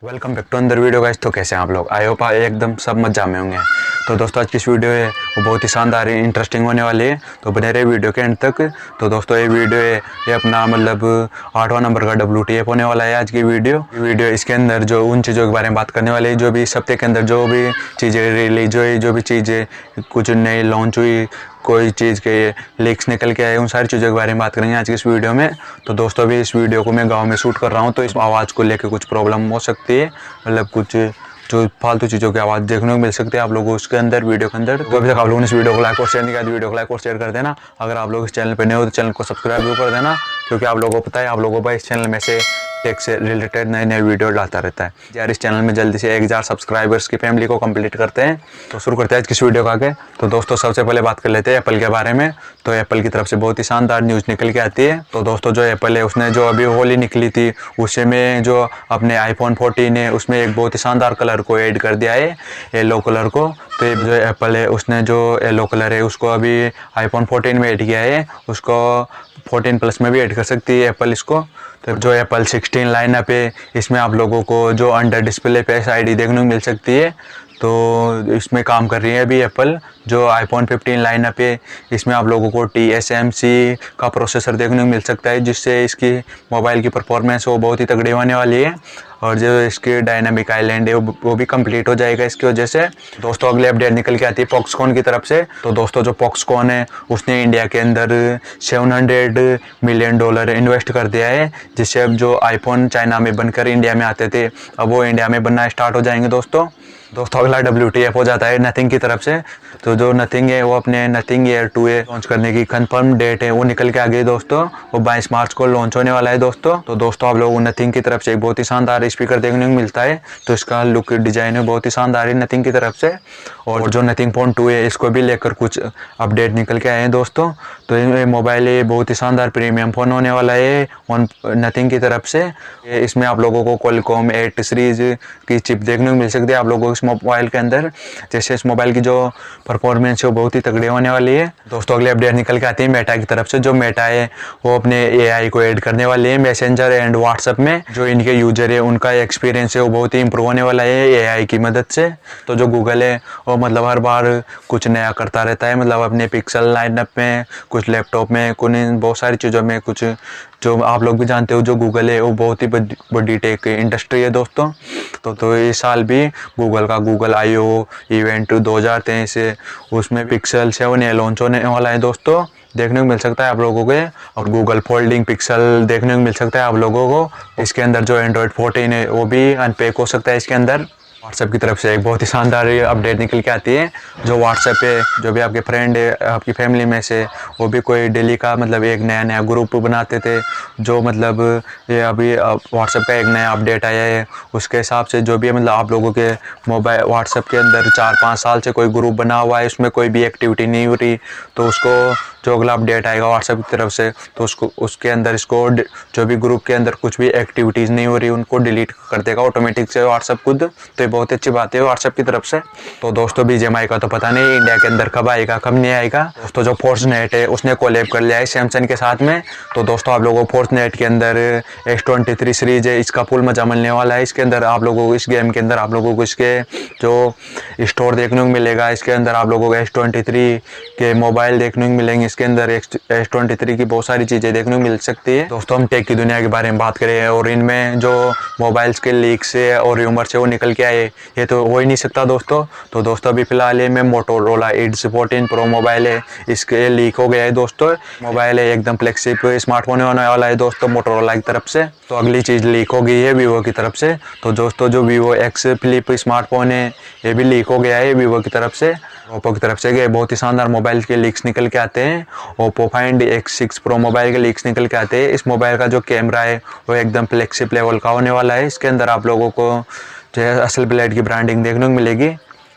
Welcome back to अंदर video guys. तो कैसे हैं आप लोग? आई होप एकदम सब मजा में होंगे। तो दोस्तों आज की इस वीडियो है वो बहुत ही शानदार इंटरेस्टिंग होने वाली है, तो बने रहे वीडियो के एंड तक। तो दोस्तों ये वीडियो है ये अपना मतलब 8वां नंबर का WTF होने वाला है आज की वीडियो। इसके अंदर जो उन चीज़ों के बारे में बात करने वाले हैं, जो भी इस हफ्ते के अंदर जो भी चीज़ें रिलीज हुई, जो भी चीज़ें कुछ नई लॉन्च हुई, कोई चीज़ के लीक्स निकल के आए, उन सारी चीज़ों के बारे में बात करेंगे आज की इस वीडियो में। तो दोस्तों अभी इस वीडियो को मैं गांव में शूट कर रहा हूं, तो इस आवाज़ को लेकर कुछ प्रॉब्लम हो सकती है, मतलब कुछ जो फालतू चीज़ों की आवाज़ देखने को मिल सकती है आप लोगों को उसके अंदर वीडियो के अंदर। तो अभी तक आप लोगों ने इस वीडियो को लाइक और शेयर नहीं किया तो वीडियो को लाइक और शेयर कर देना। अगर आप लोग इस चैनल पर नए हो तो चैनल को सब्सक्राइब भी कर देना, क्योंकि आप लोगों को पता है आप लोगों को इस चैनल में से टेक से रिलेटेड नए नए वीडियो लाता रहता है यार। इस चैनल में जल्दी से 1000 सब्सक्राइबर्स की फैमिली को कंप्लीट करते हैं। तो शुरू करते हैं आज किस वीडियो का आगे। तो दोस्तों सबसे पहले बात कर लेते हैं एप्पल के बारे में। तो एप्पल की तरफ से बहुत ही शानदार न्यूज़ निकल के आती है। तो दोस्तों जो एप्पल है उसने जो अभी होली निकली थी उसे में जो अपने आईफोन 14 है उसमें एक बहुत ही शानदार कलर को ऐड कर दिया है, येलो कलर को। तो जो एप्पल है उसने जो येलो कलर है उसको अभी आईफोन 14 में ऐड किया है, उसको 14 प्लस में भी ऐड कर सकती है एप्पल इसको। तो जो एप्पल 16 लाइनअप है इसमें आप लोगों को जो अंडर डिस्प्ले फेस आईडी देखने को मिल सकती है। तो इसमें काम कर रही है अभी एप्पल। जो आईफोन 15 लाइनअप है इसमें आप लोगों को TSMC का प्रोसेसर देखने को मिल सकता है, जिससे इसकी मोबाइल की परफॉर्मेंस वो बहुत ही तगड़ी होने वाली है। और जो इसकी डायनामिक आइलैंड है वो भी कंप्लीट हो जाएगा इसकी वजह से। दोस्तों अगली अपडेट निकल के आती है फॉक्सकॉन की तरफ से। तो दोस्तों जो फॉक्सकॉन है उसने इंडिया के अंदर $700 मिलियन इन्वेस्ट कर दिया है, जिससे अब जो आईफोन चाइना में बनकर इंडिया में आते थे अब वो इंडिया में बनना स्टार्ट हो जाएंगे दोस्तों। अगला WTF हो जाता है नथिंग की तरफ से। तो जो नथिंग है वो अपने नथिंग एयर 2 लॉन्च करने की कंफर्म डेट है वो निकल के आ गई दोस्तों। वो 22 मार्च को लॉन्च होने वाला है दोस्तों। तो दोस्तों आप लोगों को नथिंग की तरफ से एक बहुत ही शानदार स्पीकर देखने को मिलता है। तो इसका लुक डिजाइन है बहुत ही शानदार है नथिंग की तरफ से। और जो नथिंग फोन 2 है इसको भी लेकर कुछ अपडेट निकल के आए हैं दोस्तों। तो ये मोबाइल है बहुत ही शानदार प्रीमियम फ़ोन होने वाला है नथिंग की तरफ से। इसमें आप लोगों को क्वालकॉम 8 सीरीज की चिप देखने को मिल सकती है आप लोगों को इस मोबाइल के अंदर। जैसे इस मोबाइल की जो परफॉर्मेंस है वो बहुत ही तगड़ी होने वाली है दोस्तों। अगले अपडेट निकल के आती है मेटा की तरफ से। जो मेटा है वो अपने AI को ऐड करने वाली है मैसेंजर एंड व्हाट्सएप में। जो इनके यूजर है उनका एक्सपीरियंस है वो बहुत ही इंप्रूव होने वाला है AI की मदद से। तो जो गूगल है वो मतलब हर बार कुछ नया करता रहता है, मतलब अपने पिक्सल लाइनअप में, कुछ लैपटॉप में, कुछ बहुत सारी चीज़ों में, कुछ जो आप लोग भी जानते हो जो गूगल है वो बहुत ही बड़ी टेक इंडस्ट्री है दोस्तों। तो इस साल भी गूगल का गूगल I/O इवेंट 2023 उसमें पिक्सल 7 लॉन्च होने वाला है दोस्तों, देखने को मिल सकता है आप लोगों को। और गूगल फोल्डिंग पिक्सल देखने को मिल सकता है आप लोगों को। इसके अंदर जो एंड्रॉयड 14 है वो भी अनपैक हो सकता है इसके अंदर। व्हाट्सएप की तरफ से एक बहुत ही शानदार अपडेट निकल के आती है। जो व्हाट्सएप पे जो भी आपके फ्रेंड है आपकी फैमिली में से वो भी कोई डेली का मतलब एक नया ग्रुप बनाते थे, जो मतलब ये अभी व्हाट्सएप का एक नया अपडेट आया है उसके हिसाब से जो भी मतलब आप लोगों के मोबाइल व्हाट्सएप के अंदर 4-5 साल से कोई ग्रुप बना हुआ है उसमें कोई भी एक्टिविटी नहीं हो रही, तो उसको जो अगला अपडेट आएगा व्हाट्सएप की तरफ से तो उसको उसके अंदर इसको जो भी ग्रुप के अंदर कुछ भी एक्टिविटीज़ नहीं हो रही उनको डिलीट कर देगा ऑटोमेटिक से व्हाट्सएप खुद। तो ये बहुत अच्छी बात है व्हाट्सएप की तरफ से। तो दोस्तों BGMI का तो पता नहीं इंडिया के अंदर कब आएगा कब नहीं आएगा दोस्तों। जो फोर्सनेट है उसने कोलैब कर लिया है सैमसंग के साथ में। तो दोस्तों आप लोगों को फोर्सनेट के अंदर S23 सीरीज है, इसका फुल मजा मिलने वाला है। इसके अंदर आप लोगों को इस गेम के अंदर आप लोगों को इसके जो स्टोर देखने को मिलेगा, इसके अंदर आप लोगों को S23 के मोबाइल देखने को मिलेंगे, इसके अंदर S23 की बहुत सारी चीज़ें देखने को मिल सकती है दोस्तों। हम टेक की दुनिया के बारे में बात करें और इनमें जो मोबाइल्स के लीक्स है और र्यूमर से वो निकल के आए ये तो हो ही नहीं सकता दोस्तों। तो दोस्तों अभी फिलहाल में मोटोरोला एड्स 14 प्रो मोबाइल है, इसके लीक हो गया है दोस्तों। मोबाइल है एकदम फ्लेक्सिबल स्मार्टफोन होने वाला है दोस्तों मोटोरोला की तरफ से। तो अगली चीज़ लीक हो गई है वीवो की तरफ से। तो दोस्तों जो वीवो X फ्लिप स्मार्टफोन है ये भी लीक हो गया है वीवो की तरफ से। ओप्पो की तरफ से गए बहुत ही शानदार मोबाइल के लीक्स निकल के आते हैं। Oppo find X6 pro mobile के लीक्स निकल के आते हैं। इस मोबाइल का जो कैमरा है वो एकदम फ्लेक्सिबल लेवल का होने वाला है। इसके अंदर आप लोगों को जो है असल ब्लेड की ब्रांडिंग देखने को मिलेगी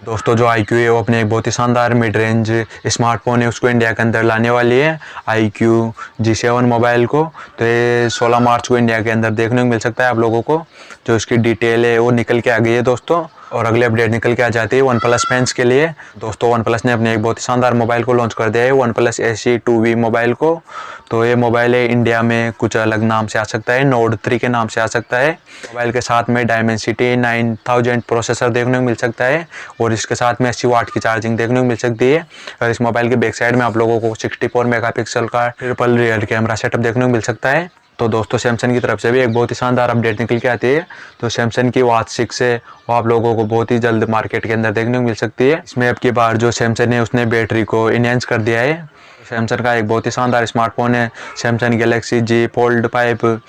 दोस्तों। जो iQOO है वो अपने एक बहुत ही शानदार मिड रेंज स्मार्टफोन है उसको इंडिया के अंदर लाने वाली है iQOO G7 मोबाइल को। तो ये 16 मार्च को इंडिया के अंदर देखने को मिल सकता है आप लोगों को। जो इसकी डिटेल है वो निकल के आ गई है दोस्तों। और अगली अपडेट निकल के आ जाती है वन प्लस फैंस के लिए। दोस्तों वन प्लस ने अपने एक बहुत ही शानदार मोबाइल को लॉन्च कर दिया है, one plus AC 2V mobile को। तो ये मोबाइल है इंडिया में कुछ अलग नाम से आ सकता है, नोड 3 के नाम से आ सकता है। मोबाइल के साथ में डायमेंसिटी 9000 प्रोसेसर देखने को मिल सकता है और इसके साथ में 80 वाट की चार्जिंग देखने को मिल सकती है। और इस मोबाइल के बैक साइड में आप लोगों को 64 मेगापिक्सल का ट्रिपल रियर कैमरा सेटअप देखने को मिल सकता है। तो दोस्तों सैमसंग की तरफ से भी एक बहुत ही शानदार अपडेट निकल के आती है। तो सैमसंग की वॉच 6 है वो आप लोगों को बहुत ही जल्द मार्केट के अंदर देखने को मिल सकती है। इसमें अब की बार जो सैमसंग है उसने बैटरी को इनहेंस कर दिया है। सैमसंग का एक बहुत ही शानदार स्मार्टफोन है सैमसंग गैलेक्सी G Fold 5।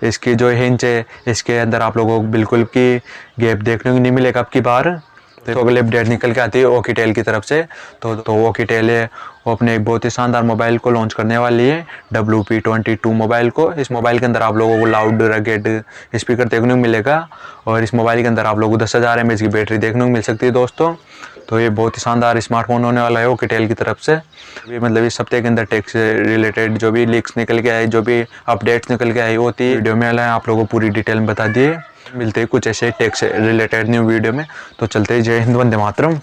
इसकी जो हिंच है इसके अंदर आप लोगों को बिल्कुल की गैप देखने को नहीं मिलेगा अब की बार। तो अगले अपडेट निकल के आती है ओकीटेल की तरफ से। तो ओकीटेल है वो अपने एक बहुत ही शानदार मोबाइल को लॉन्च करने वाली है, WP22 मोबाइल को। इस मोबाइल के अंदर आप लोगों को लाउड रगेड स्पीकर देखने को मिलेगा और इस मोबाइल के अंदर आप लोगों को 10,000 mAh की बैटरी देखने को मिल सकती है दोस्तों। तो ये बहुत ही शानदार स्मार्टफोन होने वाला है ओकीटेल की तरफ से। ये मतलब इस हफ्ते के अंदर टेक से रिलेटेड जो भी लीक्स निकल के आए, जो भी अपडेट्स निकल के आई वो थी वीडियो में आप लोगों को पूरी डिटेल में बता दिए। मिलते हैं कुछ ऐसे टेक से रिलेटेड न्यू वीडियो में। तो चलते ही, जय हिंद, वंदे मातरम।